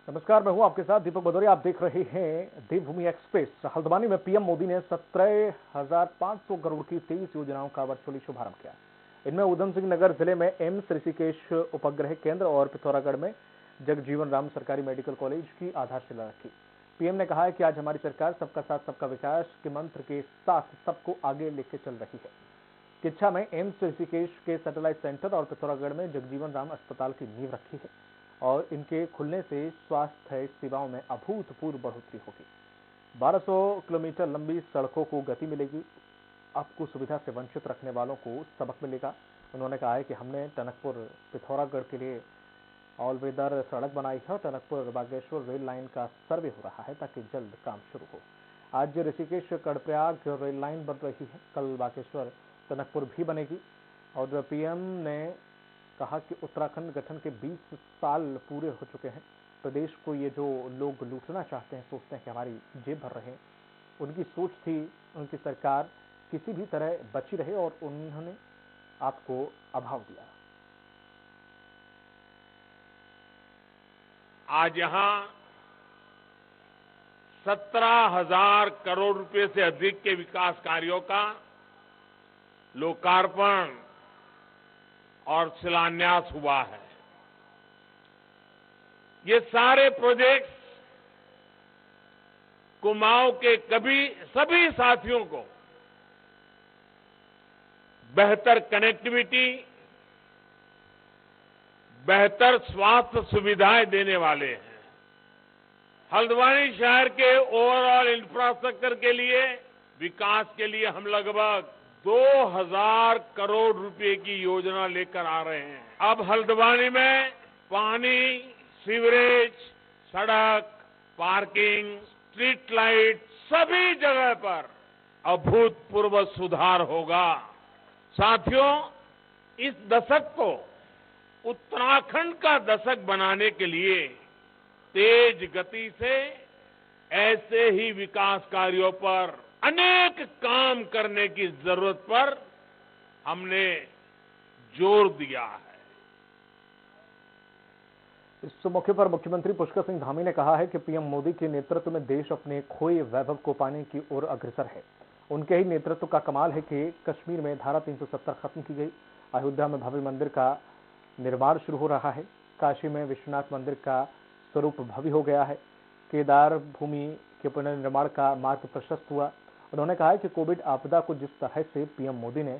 नमस्कार, मैं हूं आपके साथ दीपक भदौरिया। आप देख रहे हैं देवभूमि एक्सप्रेस। हल्द्वानी में पीएम मोदी ने 17,500 करोड़ की 23 योजनाओं का वर्चुअली शुभारंभ किया। इनमें उधम सिंह नगर जिले में एम्स, ऋषिकेश उपग्रह केंद्र और पिथौरागढ़ में जगजीवन राम सरकारी मेडिकल कॉलेज की आधारशिला रखी। पीएम ने कहा है कि आज हमारी सरकार सबका साथ सबका विकास के मंत्र के साथ सबको आगे लेकर चल रही है। किच्छा में एम्स, ऋषिकेश के सैटेलाइट सेंटर और पिथौरागढ़ में जगजीवन राम अस्पताल की नींव रखी है और इनके खुलने से स्वास्थ्य सेवाओं में अभूतपूर्व बढ़ोतरी होगी। 1200 किलोमीटर लंबी सड़कों को गति मिलेगी। आपको सुविधा से वंचित रखने वालों को सबक मिलेगा। उन्होंने कहा है कि हमने टनकपुर पिथौरागढ़ के लिए ऑल वेदर सड़क बनाई है और टनकपुर बागेश्वर रेल लाइन का सर्वे हो रहा है ताकि जल्द काम शुरू हो। आज ऋषिकेश कर्णप्रयाग रेल लाइन बन रही है, कल बागेश्वर टनकपुर भी बनेगी। और पीएम ने कहा कि उत्तराखंड गठन के 20 साल पूरे हो चुके हैं। प्रदेश को ये जो लोग लूटना चाहते हैं, सोचते हैं कि हमारी जेब भर रहे हैं, उनकी सोच थी उनकी सरकार किसी भी तरह बची रहे और उन्होंने आपको अभाव दिया। आज यहां 17,000 करोड़ रुपए से अधिक के विकास कार्यों का लोकार्पण और शिलान्यास हुआ है। ये सारे प्रोजेक्ट्स कुमाऊं के सभी साथियों को बेहतर कनेक्टिविटी, बेहतर स्वास्थ्य सुविधाएं देने वाले हैं। हल्द्वानी शहर के ओवरऑल इंफ्रास्ट्रक्चर के लिए, विकास के लिए हम लगभग 2,000 करोड़ रुपए की योजना लेकर आ रहे हैं। अब हल्द्वानी में पानी, सीवरेज, सड़क, पार्किंग, स्ट्रीट लाइट सभी जगह पर अभूतपूर्व सुधार होगा। साथियों, इस दशक को उत्तराखंड का दशक बनाने के लिए तेज गति से ऐसे ही विकास कार्यों पर अनेक काम करने की जरूरत पर हमने जोर दिया है। इस मौके पर मुख्यमंत्री पुष्कर सिंह धामी ने कहा है कि पीएम मोदी के नेतृत्व में देश अपने खोए वैभव को पाने की ओर अग्रसर है। उनके ही नेतृत्व का कमाल है कि कश्मीर में धारा 370 खत्म की गई, अयोध्या में भव्य मंदिर का निर्माण शुरू हो रहा है, काशी में विश्वनाथ मंदिर का स्वरूप भव्य हो गया है, केदार भूमि के पुनर्निर्माण का मार्ग प्रशस्त हुआ। उन्होंने कहा है कि कोविड आपदा को जिस तरह से पीएम मोदी ने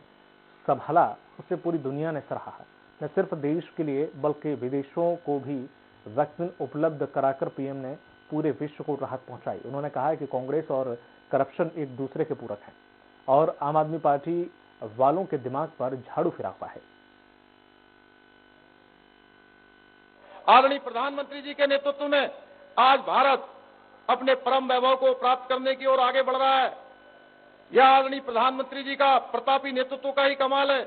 संभाला, उसे पूरी दुनिया ने सराहा है। न सिर्फ देश के लिए बल्कि विदेशों को भी वैक्सीन उपलब्ध कराकर पीएम ने पूरे विश्व को राहत पहुंचाई। उन्होंने कहा है कि कांग्रेस और करप्शन एक दूसरे के पूरक हैं और आम आदमी पार्टी वालों के दिमाग पर झाड़ू फिरा हुआ है। आदरणीय प्रधानमंत्री जी के नेतृत्व में आज भारत अपने परम वैभव को प्राप्त करने की ओर आगे बढ़ रहा है। यह आदरणीय प्रधानमंत्री जी का प्रतापी नेतृत्व का ही कमाल है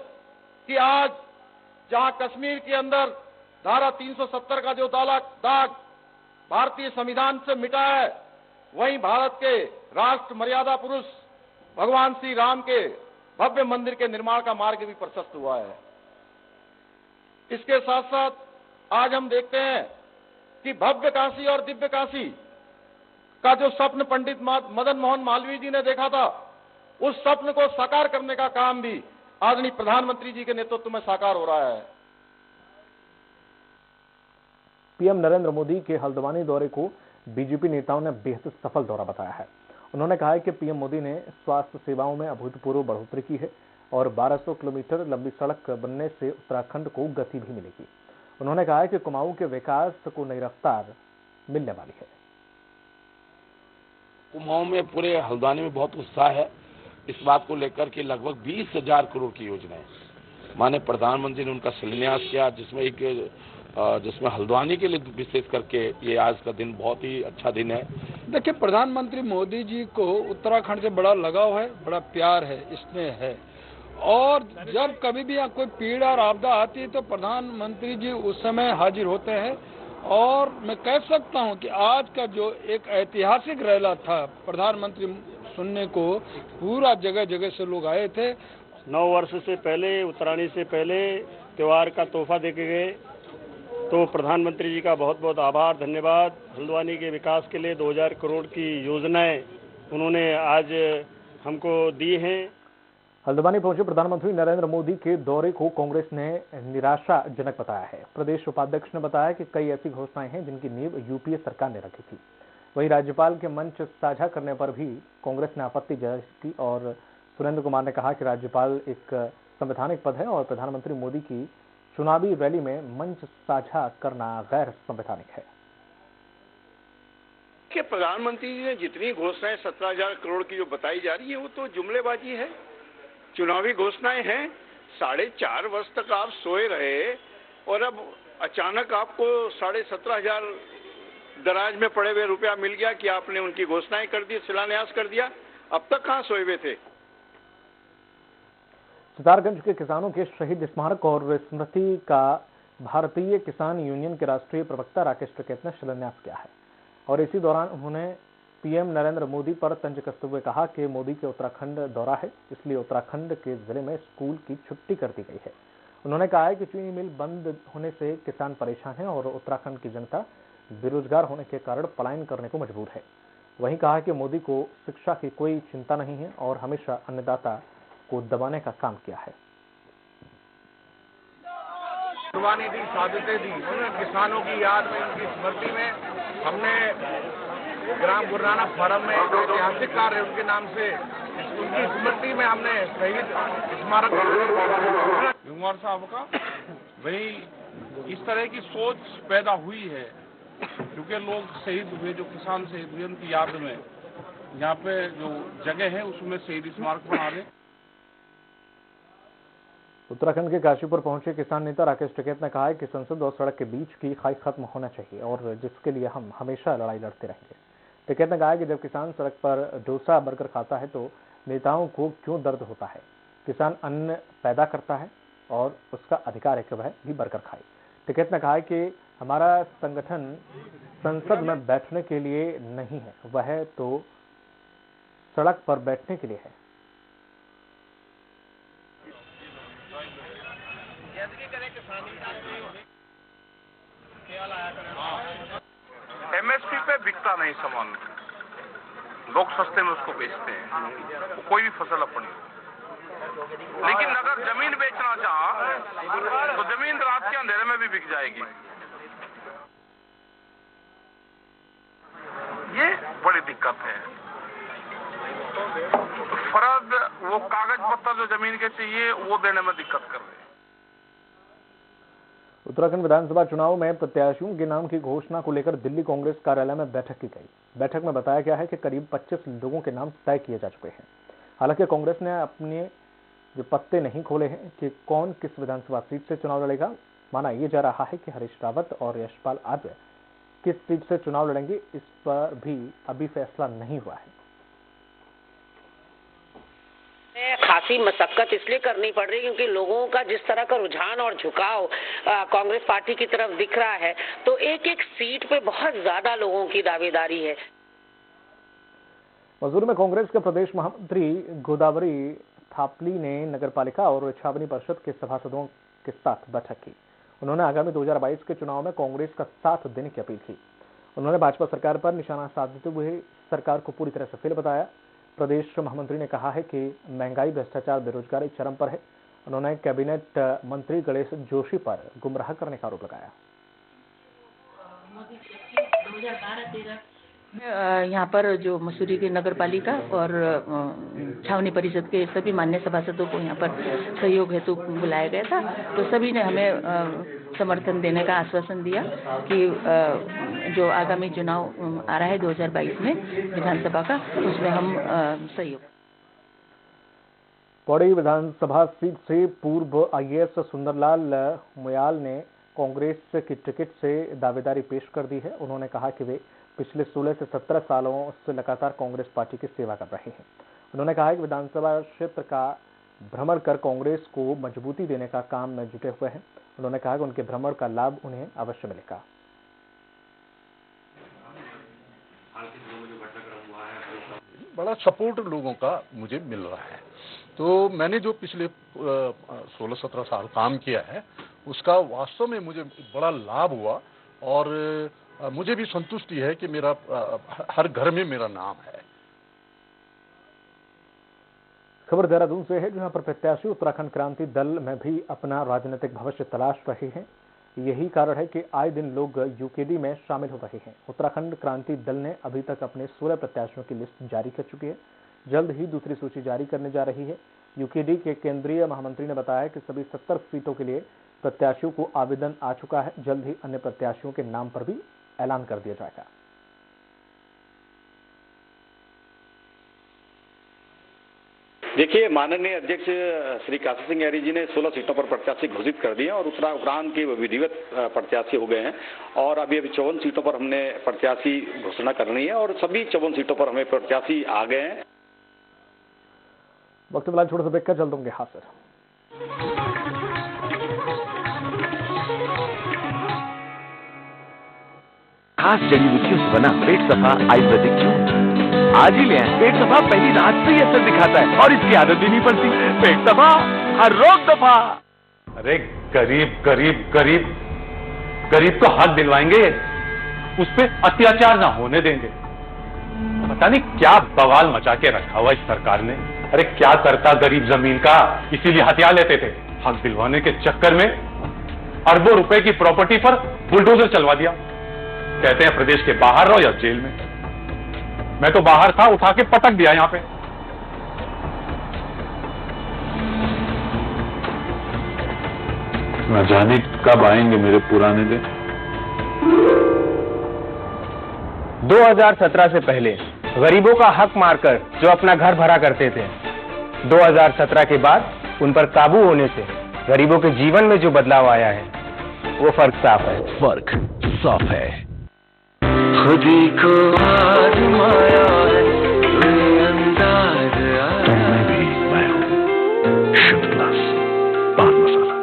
कि आज जहां कश्मीर के अंदर धारा 370 का जो दाग भारतीय संविधान से मिटा है, वहीं भारत के राष्ट्र मर्यादा पुरुष भगवान श्री राम के भव्य मंदिर के निर्माण का मार्ग भी प्रशस्त हुआ है। इसके साथ साथ आज हम देखते हैं कि भव्य काशी और दिव्य काशी का जो स्वप्न पंडित मदन मोहन मालवीय जी ने देखा था, उस स्वप्न को साकार करने का काम भी आदरणीय प्रधानमंत्री जी के नेतृत्व में साकार हो रहा है। पीएम नरेंद्र मोदी के हल्द्वानी दौरे को बीजेपी नेताओं ने बेहद सफल दौरा बताया है। उन्होंने कहा है कि पीएम मोदी ने स्वास्थ्य सेवाओं में अभूतपूर्व बढ़ोतरी की है और 1200 किलोमीटर लंबी सड़क बनने से उत्तराखंड को गति भी मिलेगी। उन्होंने कहा है कि कुमाऊं के विकास को नई रफ्तार मिलने वाली है। कुमाऊं में, पूरे हल्द्वानी में बहुत उत्साह है इस बात को लेकर कि लगभग 20,000 करोड़ की योजनाएं माननीय प्रधानमंत्री ने उनका शिलान्यास किया, जिसमें हल्द्वानी के लिए विशेष करके ये आज का दिन बहुत ही अच्छा दिन है। देखिए, प्रधानमंत्री मोदी जी को उत्तराखंड से बड़ा लगाव है, बड़ा प्यार है, इसमें है। और जब कभी भी यहाँ कोई पीड़ा और आपदा आती है तो प्रधानमंत्री जी उस समय हाजिर होते हैं। और मैं कह सकता हूँ कि आज का जो एक ऐतिहासिक रैला था, प्रधानमंत्री सुनने को पूरा जगह जगह से लोग आए थे। 9 वर्ष से पहले, उत्तरायणी से पहले त्योहार का तोहफा देके गए तो प्रधानमंत्री जी का बहुत बहुत आभार, धन्यवाद। हल्द्वानी के विकास के लिए 2000 करोड़ की योजनाएं उन्होंने आज हमको दी हैं। हल्द्वानी पहुंचे प्रधानमंत्री नरेंद्र मोदी के दौरे को कांग्रेस ने निराशाजनक बताया है। प्रदेश उपाध्यक्ष ने बताया कि कई ऐसी घोषणाएं हैं जिनकी नींव यूपीए सरकार ने रखी थी। वहीं राज्यपाल के मंच साझा करने पर भी कांग्रेस ने आपत्ति जाहिर की और सुरेंद्र कुमार ने कहा कि राज्यपाल एक संवैधानिक पद है और प्रधानमंत्री मोदी की चुनावी रैली में मंच साझा करना गैर संवैधानिक है। कि प्रधानमंत्री जी ने जितनी घोषणाएं 17,000 करोड़ की जो बताई जा रही है वो तो जुमलेबाजी है, चुनावी घोषणाएं हैं। 4.5 वर्ष तक आप सोए रहे और अब अचानक आपको 17,500 दराज में पड़े हुए रुपया मिल गया कि आपने उनकी घोषणाएं कर दी, शिलान्यास कर दिया। अब तक कहां सोए हुए थे? सितारगंज के किसानों के शहीद स्मारक और स्मृति का भारतीय किसान यूनियन के राष्ट्रीय प्रवक्ता राकेश टिकैत ने शिलान्यास किया है और इसी दौरान उन्होंने पीएम नरेंद्र मोदी पर तंज कसते हुए कहा कि मोदी के उत्तराखंड दौरा है, इसलिए उत्तराखंड के जिले में स्कूल की छुट्टी कर दी गई है। उन्होंने कहा है कि चीनी मिल बंद होने से किसान परेशान हैं और उत्तराखंड की जनता बेरोजगार होने के कारण पलायन करने को मजबूर है। वहीं कहा कि मोदी को शिक्षा की कोई चिंता नहीं है और हमेशा अन्नदाता को दबाने का काम किया है। कुर्बानी दी, शहादतें दी, किसानों की याद में, उनकी स्मृति में हमने ग्राम गुरु नानक फार्म में एक ऐतिहासिक कार्य है उनके नाम से, उनकी स्मृति में हमने शहीद स्मारक गंगवार साहब का वही इस तरह की सोच पैदा हुई है क्योंकि लोग शहीद हुए, जो किसान शहीद हुए उनकी याद में यहाँ पे जो जगह है उसमें शहीद स्मारक बना रहे। उत्तराखंड के काशीपुर पहुंचे किसान नेता राकेश टिकैत ने कहा है कि संसद और सड़क के बीच की खाई खत्म होना चाहिए और जिसके लिए हम हमेशा लड़ाई लड़ते रहेंगे। टिकैत ने कहा कि जब किसान सड़क पर डोसा बर्गर खाता है तो नेताओं को क्यों दर्द होता है। किसान अन्न पैदा करता है और उसका अधिकार है कि वह भी बर्गर खाए। टिकैत ने कहा कि हमारा संगठन संसद में बैठने के लिए नहीं है, वह तो सड़क पर बैठने के लिए है। एमएसपी पे बिकता नहीं सामान, लोग सस्ते में उसको बेचते हैं, कोई भी फसल अपनी। लेकिन अगर जमीन बेचना चाह तो जमीन रात के अंधेरे में भी बिक जाएगी। ये बड़ी दिक्कत है। फर्ज वो कागज पत्तर जो जमीन के चाहिए वो देने में दिक्कत कर रहे हैं। उत्तराखंड विधानसभा चुनाव में प्रत्याशियों के नाम की घोषणा को लेकर दिल्ली कांग्रेस कार्यालय में बैठक की गई। बैठक में बताया गया है कि करीब 25 लोगों के नाम तय किए जा चुके हैं। हालांकि कांग्रेस ने अपने जो पत्ते नहीं खोले हैं कि कौन किस विधानसभा सीट से चुनाव लड़ेगा। माना यह जा रहा है कि हरीश रावत और यशपाल आर्य किस सीट से चुनाव लड़ेंगे, इस पर भी अभी फैसला नहीं हुआ है। खासी मशक्कत इसलिए करनी पड़ रही क्योंकि लोगों का जिस तरह का रुझान और झुकाव कांग्रेस पार्टी की तरफ दिख रहा है, तो एक एक सीट पे बहुत ज्यादा लोगों की दावेदारी है। मसूरी में कांग्रेस के प्रदेश महामंत्री गोदावरी थापली ने नगरपालिका और छावनी परिषद के सभासदों के साथ बैठक की। उन्होंने आगामी 2022 के चुनाव में कांग्रेस का साथ देने की अपील की। उन्होंने भाजपा सरकार पर निशाना साधते हुए सरकार को पूरी तरह से फेल बताया। प्रदेश महामंत्री ने कहा है कि महंगाई, भ्रष्टाचार, बेरोजगारी चरम पर है। उन्होंने कैबिनेट मंत्री गणेश जोशी पर गुमराह करने का आरोप लगाया। यहाँ पर जो मसूरी के नगर पालिका और छावनी परिषद के सभी मान्य सभासदों को यहाँ पर सहयोग हेतु बुलाया गया था, तो सभी ने हमें समर्थन देने का आश्वासन दिया कि जो आगामी चुनाव आ रहा है 2022 में विधानसभा का, उसमें हम सहयोग। पौड़ी विधानसभा सीट से पूर्व आईएएस सुंदरलाल मुयाल ने कांग्रेस की टिकट से दावेदारी पेश कर दी है। उन्होंने कहा कि वे पिछले 16 से 17 सालों से लगातार कांग्रेस पार्टी की सेवा कर रहे हैं। उन्होंने कहा कि विधानसभा क्षेत्र का भ्रमण कर कांग्रेस को मजबूती देने का काम में जुटे हुए हैं। उन्होंने कहा कि उनके भ्रमण का लाभ उन्हें अवश्य मिलेगा। बड़ा सपोर्ट लोगों का मुझे मिल रहा है, तो मैंने जो पिछले 16-17 साल काम किया है उसका वास्तव में मुझे बड़ा लाभ हुआ और मुझे भी संतुष्टि है कि मेरा हर घर में मेरा नाम है। खबर देहरादून से है, जहां पर प्रत्याशी उत्तराखंड क्रांति दल में भी अपना राजनीतिक भविष्य तलाश रहे हैं। यही कारण है कि आए दिन लोग यूकेडी में शामिल हो रहे हैं। उत्तराखंड क्रांति दल ने अभी तक अपने 16 प्रत्याशियों की लिस्ट जारी कर चुकी है। जल्द ही दूसरी सूची जारी करने जा रही है। यूकेडी के केंद्रीय महामंत्री ने बताया कि सभी 70 सीटों के लिए प्रत्याशियों को आवेदन आ चुका है। जल्द ही अन्य प्रत्याशियों के नाम पर भी ऐलान कर दिया जाएगा। देखिए, माननीय अध्यक्ष श्री काशी सिंह यारी जी ने 16 सीटों पर प्रत्याशी घोषित कर दिए और उत्तराखंड के विधिवत प्रत्याशी हो गए हैं और अभी 54 सीटों पर हमने प्रत्याशी घोषणा करनी है और सभी 54 सीटों पर हमें प्रत्याशी आ गए हैं। वक्त फिलहाल छोटे से ब्रेक का, जल्द होंगे हाजिर। खास जड़ी बूटियों से बना पेट सफा आयुर्वेदिक जूस आज ही ले आए। पेट सफा पहली रात से ही असर दिखाता है और इसकी आदत भी नहीं पड़ती। पेट सफा हर रोग दफा। अरे गरीब गरीब गरीब गरीब को हक दिलवाएंगे, उस पे अत्याचार ना होने देंगे। पता नहीं क्या बवाल मचा के रखा हुआ इस सरकार ने। अरे क्या करता गरीब जमीन का, इसीलिए हथियार लेते थे। हक दिलवाने के चक्कर में अरबों रुपए की प्रॉपर्टी पर बुलडोजर चलवा दिया। कहते हैं प्रदेश के बाहर रहो या जेल में। मैं तो बाहर था, उठा के पटक दिया यहां पे। न जाने कब आएंगे मेरे पुराने दिन। 2017 से पहले गरीबों का हक मारकर जो अपना घर भरा करते थे, 2017 के बाद उन पर काबू होने से गरीबों के जीवन में जो बदलाव आया है, वो फर्क साफ है। फर्क साफ है। खुदी को आजमाया है, तुम्हें अंदाज आया। मैं हूं शुभ प्लस पान मसाला।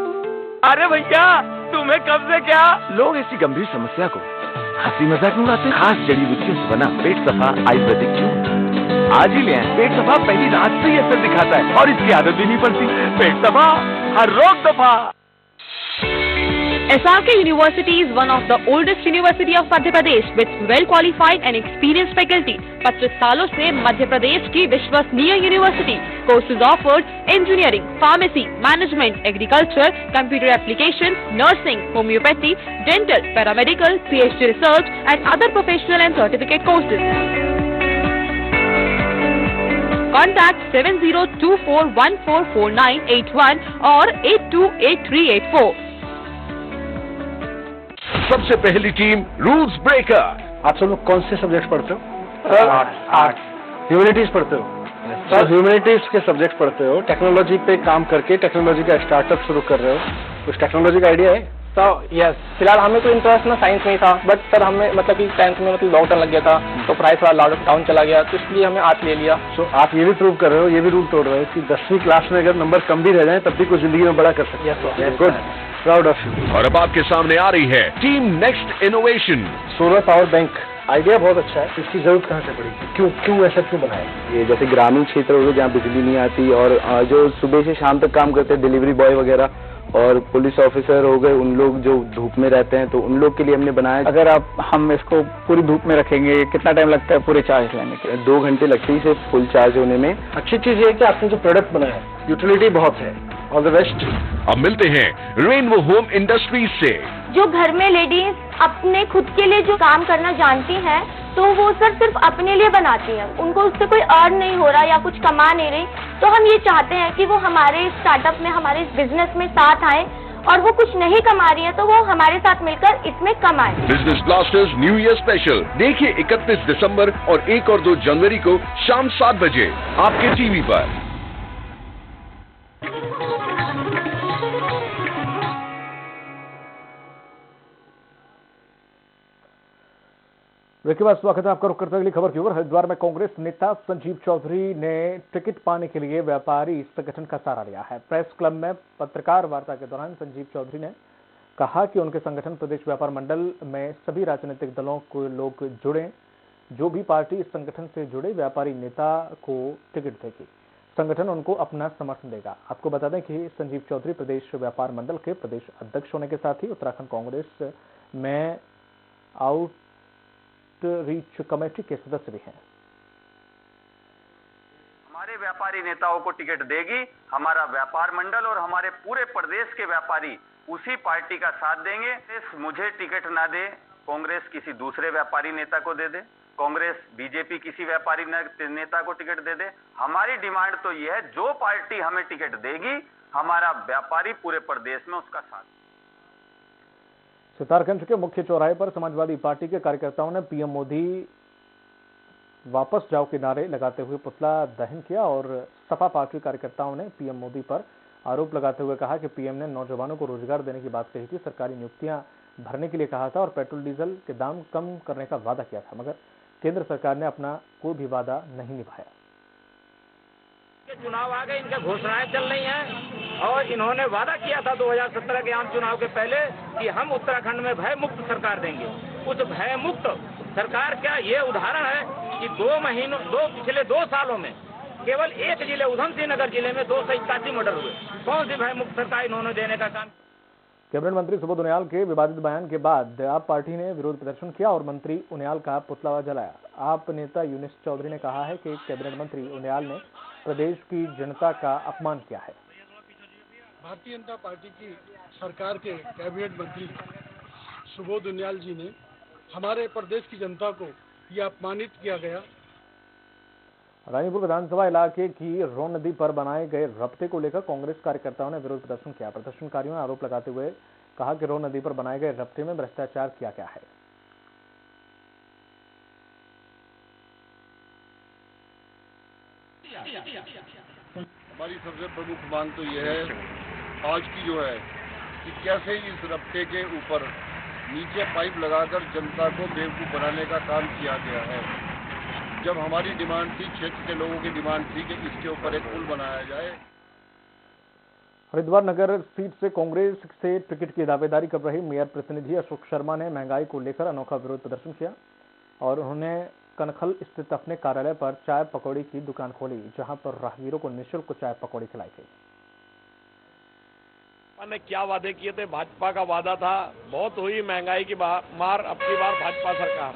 अरे भैया, तुम्हें कब से क्या? लोग ऐसी गंभीर समस्या को हंसी मजाक में उड़ाते। खास जड़ी बूटियों से बना पेट सफा आयुर्वेदिक जूस आज ही ले आए। पेट सफा पहली रात से ही असर दिखाता है और इसकी आदत भी नहीं पड़ती। पेट सफा हर रोग दफा। SRK University is one of the oldest university of Madhya Pradesh with well qualified and experienced faculty. 25 सालों से मध्य प्रदेश की विश्वसनीय university. Courses offered engineering, pharmacy, management, agriculture, computer applications, nursing, homeopathy, dental, paramedical, PhD research and other professional and certificate courses. Contact 7024144981 और 828384। सबसे पहली team rules breaker. आप सब लोग कौन से सब्जेक्ट पढ़ते हो? आर्ट्स। ह्यूमैनिटीज पढ़ते हो? सर ह्यूमैनिटीज के सब्जेक्ट पढ़ते हो, टेक्नोलॉजी पे काम करके टेक्नोलॉजी का स्टार्टअप शुरू कर रहे हो। कुछ टेक्नोलॉजी का आइडिया है? तो यस, फिलहाल हमें तो इंटरेस्ट ना साइंस में ही था, बट सर हमें मतलब कि 10th में मतलब लॉकडाउन लग गया था, तो पढ़ाई थोड़ा लॉकडाउन चला गया, तो इसलिए हमें आर्ट ले लिया। सो आप ये भी प्रूव कर रहे हो, ये भी रूल तोड़ रहे हो कि 10वीं क्लास में अगर नंबर कम भी रह जाए तब भी कुछ जिंदगी में बड़ा कर सकते हैं। Good, proud of you. और अब आपके सामने आ रही है team next innovation. Solar power bank idea बहुत अच्छा है। इसकी जरूरत कहाँ से पड़ी? क्यों ऐसा क्यों बनाया? ये जैसे ग्रामीण क्षेत्र हो गए जहाँ बिजली नहीं आती और जो सुबह से शाम तक काम करते हैं, डिलीवरी बॉय वगैरह, और पुलिस ऑफिसर हो गए, उन लोग जो धूप में रहते हैं, तो उन लोग के लिए हमने बनाया। अगर हम इसको पूरी धूप में रखेंगे, कितना टाइम लगता है पूरे चार्ज लेने के? 2 घंटे लगते ही सिर्फ फुल चार्ज होने में। अच्छी चीज ये है कि आपने जो प्रोडक्ट बनाया है, यूटिलिटी बहुत है। All the best. अब मिलते हैं रेनबो होम इंडस्ट्रीज से। जो घर में लेडीज अपने खुद के लिए जो काम करना जानती हैं, तो वो सिर्फ अपने लिए बनाती हैं, उनको उससे कोई अर्न नहीं हो रहा या कुछ कमा नहीं रही, तो हम ये चाहते हैं कि वो हमारे स्टार्टअप में, हमारे इस बिजनेस में साथ आए, और वो कुछ नहीं कमा रही है तो वो हमारे साथ मिलकर इसमें कमाए। Business blasters new year special देखिए 31 दिसंबर और 1 और 2 जनवरी को शाम 7 बजे आपके टीवी पर। ब्रेक के बाद स्वागत है आपका। रुक करते अगली खबर की ओर। हरिद्वार में कांग्रेस नेता संजीव चौधरी ने टिकट पाने के लिए व्यापारी संगठन का सहारा लिया है। प्रेस क्लब में पत्रकार वार्ता के दौरान संजीव चौधरी ने कहा कि उनके संगठन प्रदेश व्यापार मंडल में सभी राजनीतिक दलों को लोग जुड़े, जो भी पार्टी इस संगठन से जुड़े व्यापारी नेता को टिकट देगी। संगठन उनको अपना समर्थन देगा। आपको बता दें कि संजीव चौधरी प्रदेश व्यापार मंडल के प्रदेश अध्यक्ष होने के साथ ही उत्तराखंड कांग्रेस में आउटरीच कमेटी के सदस्य भी हैं। हमारे व्यापारी नेताओं को टिकट देगी, हमारा व्यापार मंडल और हमारे पूरे प्रदेश के व्यापारी उसी पार्टी का साथ देंगे। मुझे टिकट ना दे, कांग्रेस किसी दूसरे व्यापारी नेता को दे दे, कांग्रेस बीजेपी किसी व्यापारी नेता को टिकट दे दे। हमारी डिमांड तो ये है, जो पार्टी हमें टिकट देगी, हमारा व्यापारी पूरे प्रदेश में उसका साथ। सितारगंज के मुख्य चौराहे पर समाजवादी पार्टी के कार्यकर्ताओं ने पीएम मोदी वापस जाओ के नारे लगाते हुए पुतला दहन किया और सपा पार्टी कार्यकर्ताओं ने पीएम मोदी पर आरोप लगाते हुए कहा कि पीएम ने नौजवानों को रोजगार देने की बात कही थी, सरकारी नियुक्तियां भरने के लिए कहा था और पेट्रोल डीजल के दाम कम करने का वादा किया था, मगर केंद्र सरकार ने अपना कोई भी वादा नहीं निभाया। चुनाव आ गए, इनका घोषणाएं चल रही हैं और इन्होंने वादा किया था 2017 के आम चुनाव के पहले कि हम उत्तराखंड में भय मुक्त सरकार देंगे। उस भय मुक्त सरकार का ये उदाहरण है कि पिछले 2 सालों में केवल एक जिले उधमसिंह नगर जिले में 281 मर्डर हुए। कौन सी भय मुक्त सरकार इन्होंने देने का काम। कैबिनेट मंत्री सुबोध उनियाल के विवादित बयान के बाद आप पार्टी ने विरोध प्रदर्शन किया और मंत्री उनियाल का पुतला जलाया। आप नेता यूनिस चौधरी ने कहा है कि कैबिनेट मंत्री उनियाल ने प्रदेश की जनता का अपमान किया है। भारतीय जनता पार्टी की सरकार के कैबिनेट मंत्री सुबोध उनियाल जी ने हमारे प्रदेश की जनता को यह अपमानित किया गया। रानीपुर विधानसभा इलाके की रोन नदी पर बनाए गए रपटे को लेकर कांग्रेस कार्यकर्ताओं ने विरोध प्रदर्शन किया। प्रदर्शनकारियों ने आरोप लगाते हुए कहा कि रोन नदी पर बनाए गए रपटे में भ्रष्टाचार किया गया है। हमारी सबसे प्रमुख मांग तो यह है आज की जो है कि कैसे इस रपटे के ऊपर नीचे पाइप लगाकर जनता को बेवकूफ बनाने का काम किया गया है। जब हमारी डिमांड थी, क्षेत्र के लोगों की डिमांड थी कि इसके ऊपर एक पुल बनाया जाए। हरिद्वार नगर सीट से कांग्रेस से टिकट की दावेदारी कर रही मेयर प्रतिनिधि अशोक शर्मा ने महंगाई को लेकर अनोखा विरोध प्रदर्शन किया और उन्होंने कनखल स्थित अपने कार्यालय पर चाय पकौड़ी की दुकान खोली, जहां पर राहगीरों को निःशुल्क चाय पकौड़ी खिलाई गई। ने क्या वादे किए थे? भाजपा का वादा था, बहुत हुई महंगाई की मार, अब की बार भाजपा सरकार,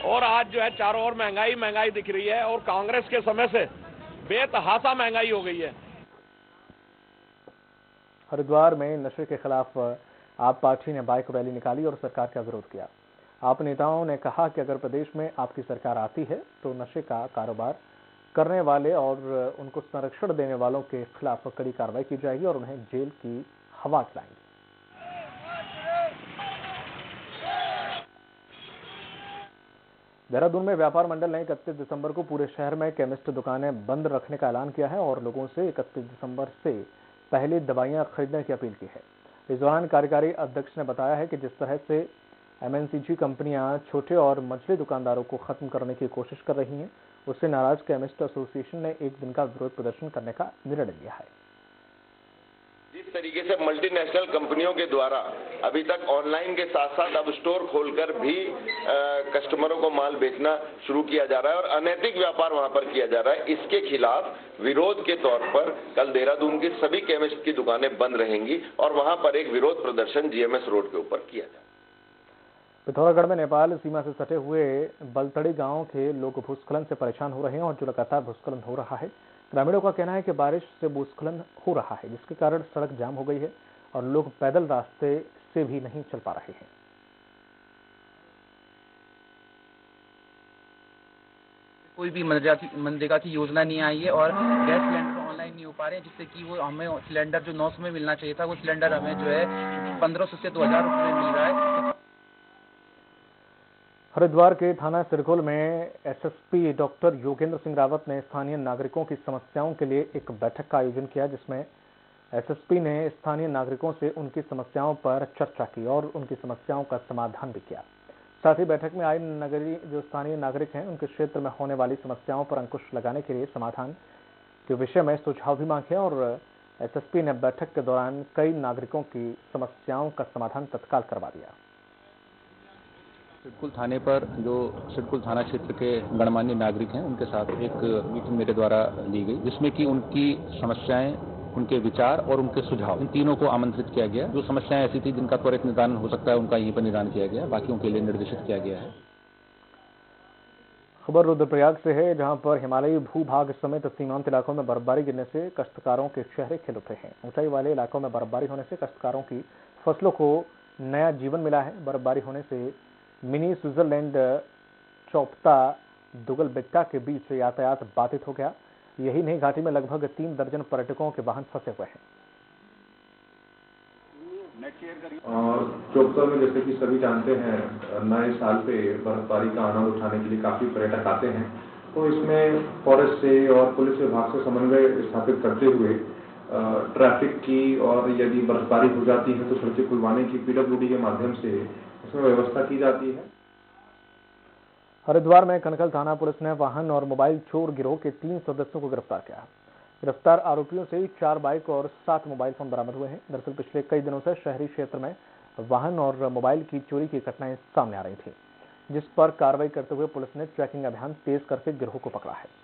और आज जो है चारों ओर महंगाई दिख रही है और कांग्रेस के समय से बेतहाशा महंगाई हो गई है। हरिद्वार में नशे के खिलाफ आप पार्टी ने बाइक रैली निकाली और सरकार का विरोध किया। आप नेताओं ने कहा कि अगर प्रदेश में आपकी सरकार आती है तो नशे का कारोबार करने वाले और उनको संरक्षण देने वालों के खिलाफ कड़ी कार्रवाई की जाएगी और उन्हें जेल की हवा खिलाएंगे। देहरादून में व्यापार मंडल ने 31 दिसंबर को पूरे शहर में केमिस्ट दुकानें बंद रखने का ऐलान किया है और लोगों से 31 दिसंबर से पहले दवाइयां खरीदने की अपील की है। इस दौरान कार्यकारी अध्यक्ष ने बताया है कि जिस तरह से एमएनसीजी कंपनियां छोटे और मझले दुकानदारों को खत्म करने की कोशिश कर रही हैं, उससे नाराज केमिस्ट एसोसिएशन ने एक दिन का विरोध प्रदर्शन करने का निर्णय लिया है। जिस तरीके से मल्टीनेशनल कंपनियों के द्वारा अभी तक ऑनलाइन के साथ साथ अब स्टोर खोलकर भी कस्टमरों को माल बेचना शुरू किया जा रहा है और अनैतिक व्यापार वहां पर किया जा रहा है, इसके खिलाफ विरोध के तौर पर कल देहरादून की सभी केमिस्ट की दुकानें बंद रहेंगी और वहां पर एक विरोध प्रदर्शन जीएमएस रोड के ऊपर किया जाएगा। पिथौरागढ़ में नेपाल सीमा से सटे हुए बलतड़ी गांव के लोग भूस्खलन से परेशान हो रहे हैं और जो लगातार भूस्खलन हो रहा है, ग्रामीणों का कहना है कि बारिश से भूस्खलन हो रहा है, जिसके कारण सड़क जाम हो गई है और लोग पैदल रास्ते से भी नहीं चल पा रहे हैं। कोई भी मनरेगा की योजना नहीं आई है और गैस सिलेंडर ऑनलाइन नहीं हो पा रहे हैं, जिससे कि वो हमें सिलेंडर जो 900 में मिलना चाहिए था, वो सिलेंडर हमें जो है 1500 से 2000 रुपये में मिल रहा है। हरिद्वार के थाना सिरखोल में एसएसपी डॉक्टर योगेंद्र सिंह रावत ने स्थानीय नागरिकों की समस्याओं के लिए एक बैठक का आयोजन किया, जिसमें एसएसपी ने स्थानीय नागरिकों से उनकी समस्याओं पर चर्चा की और उनकी समस्याओं का समाधान भी किया। साथ ही बैठक में आए नगरीय जो स्थानीय नागरिक हैं, उनके क्षेत्र में होने वाली समस्याओं पर अंकुश लगाने के लिए समाधान के विषय में सुझाव भी मांगे और एसएसपी ने बैठक के दौरान कई नागरिकों की समस्याओं का समाधान तत्काल करवा दिया। सिडकुल थाने पर जो सिडकुल थाना क्षेत्र के गणमान्य नागरिक हैं उनके साथ एक मीटिंग मेरे द्वारा ली गई, जिसमें कि उनकी समस्याएं, उनके विचार और उनके सुझाव, इन तीनों को आमंत्रित किया गया। जो समस्याएं ऐसी थी जिनका त्वरित निदान हो सकता है उनका यहीं पर निदान किया गया, बाकियों के लिए निर्देशित किया गया है। खबर रुद्रप्रयाग से है, जहां पर हिमालयी भूभाग समेत सीमांत इलाकों में बर्फबारी गिरने से काश्तकारों के चेहरे खिल उठे हैं। ऊंचाई वाले इलाकों में बर्फबारी होने से काश्तकारों की फसलों को नया जीवन मिला है। बर्फबारी होने से मिनी स्विट्जरलैंड चौपता दुगल बेट्टा के बीच यातायात बाधित हो गया। यही नहीं, घाटी में लगभग 3 दर्जन पर्यटकों के वाहन फंसे हुए हैं। और चौपता में जैसे कि सभी जानते हैं, नए साल पे बर्फबारी का आनंद उठाने के लिए काफी पर्यटक आते हैं। तो इसमें फॉरेस्ट से और पुलिस विभाग से समन्वय स्थापित करते हुए ट्रैफिक की और यदि बर्फबारी हो जाती है तो सड़कें खुलवाने की पीडब्ल्यूडी के माध्यम से इसमें व्यवस्था की जाती है। हरिद्वार में कनकल थाना पुलिस ने वाहन और मोबाइल चोर गिरोह के 3 सदस्यों को गिरफ्तार किया। गिरफ्तार आरोपियों से 4 बाइक और 7 मोबाइल फोन बरामद हुए हैं। दरअसल पिछले कई दिनों से शहरी क्षेत्र में वाहन और मोबाइल की चोरी की घटनाएं सामने आ रही थी, जिस पर कार्रवाई करते हुए पुलिस ने ट्रैकिंग अभियान तेज करके गिरोह को पकड़ा है।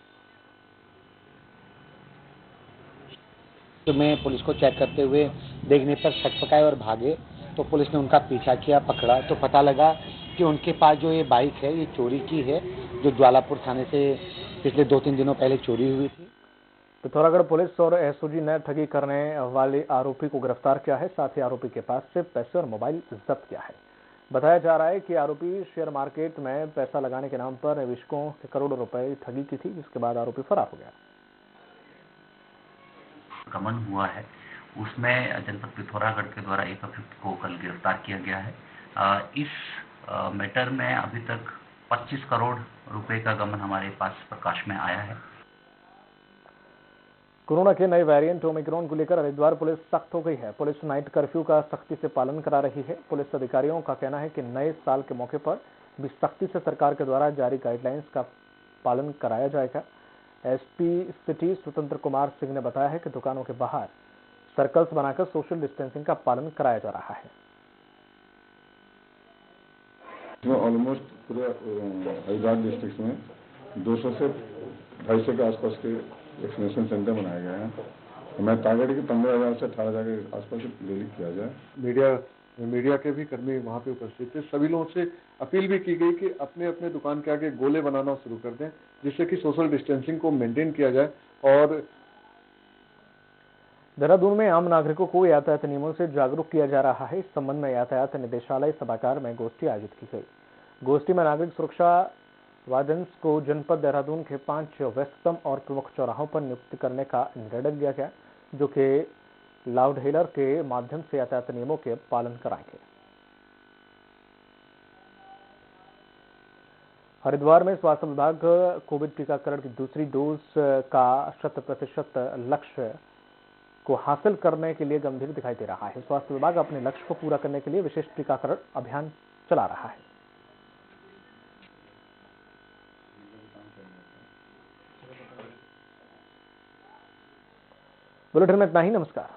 में पुलिस को चेक करते हुए देखने पर छटपटाए और भागे, तो पुलिस ने उनका पीछा किया, पकड़ा तो पता लगा कि उनके पास जो ये बाइक है ये चोरी की है, जो ज्वालापुर थाने से पिछले 2-3 दिनों पहले चोरी हुई थी। पिथौरागढ़ पुलिस और एसओजी ने ठगी करने वाले आरोपी को गिरफ्तार किया है। साथ ही आरोपी के पास से पैसे और मोबाइल जब्त किया है। बताया जा रहा है कि आरोपी शेयर मार्केट में पैसा लगाने के नाम पर निवेशकों से करोड़ों रुपए ठगी की थी, जिसके बाद आरोपी फरार हो गया। गमन हुआ है, उसमें जनपद पिथौरागढ़ के द्वारा एक अभियुक्त को कल गिरफ्तार किया गया है। इस मैटर में अभी तक 25 करोड़ रुपए का गमन हमारे पास प्रकाश में आया है। कोरोना के नए वेरिएंट ओमिक्रॉन को लेकर हरिद्वार पुलिस सख्त हो गई है। पुलिस नाइट कर्फ्यू का सख्ती से पालन करा रही है। पुलिस अधिकारियों का कहना है कि नए साल के मौके पर भी सख्ती से सरकार के द्वारा जारी गाइडलाइंस का पालन कराया जाएगा। एसपी सिटी स्वतंत्र कुमार सिंह ने बताया है कि दुकानों के बाहर सर्कल्स बनाकर सोशल डिस्टेंसिंग का पालन कराया जा रहा है। ऑलमोस्ट पूरे हरिद्वार डिस्ट्रिक्ट में 200 से 250 के आसपास के वैक्सीनेशन सेंटर बनाए गए हैं। मैं टारगेट की 15,000 से 18,000 के आसपास प्रेरित किया जाए। मीडिया के भी कर्मी वहाँ पे उपस्थित थे। सभी लोगों से अपील भी की गई कि अपने अपने दुकान के आगे गोले बनाना शुरू कर दें, जिससे कि सोशल डिस्टेंसिंग को मेंटेन किया जाए। और देहरादून में आम नागरिकों को यातायात नियमों से जागरूक किया जा रहा है। इस संबंध में यातायात निदेशालय सभागार में गोष्ठी आयोजित की गई। गोष्ठी में नागरिक सुरक्षा वार्डन्स को जनपद देहरादून के 5 व्यस्ततम और प्रमुख चौराहों पर नियुक्त करने का निर्णय लिया गया, जो कि लाउड हेलर के माध्यम से यातायात नियमों के पालन कराएंगे। हरिद्वार में स्वास्थ्य विभाग कोविड टीकाकरण की दूसरी डोज का 100% लक्ष्य को हासिल करने के लिए गंभीर दिखाई दे रहा है। स्वास्थ्य विभाग अपने लक्ष्य को पूरा करने के लिए विशेष टीकाकरण अभियान चला रहा है। बुलेटिन में इतना ही। नमस्कार।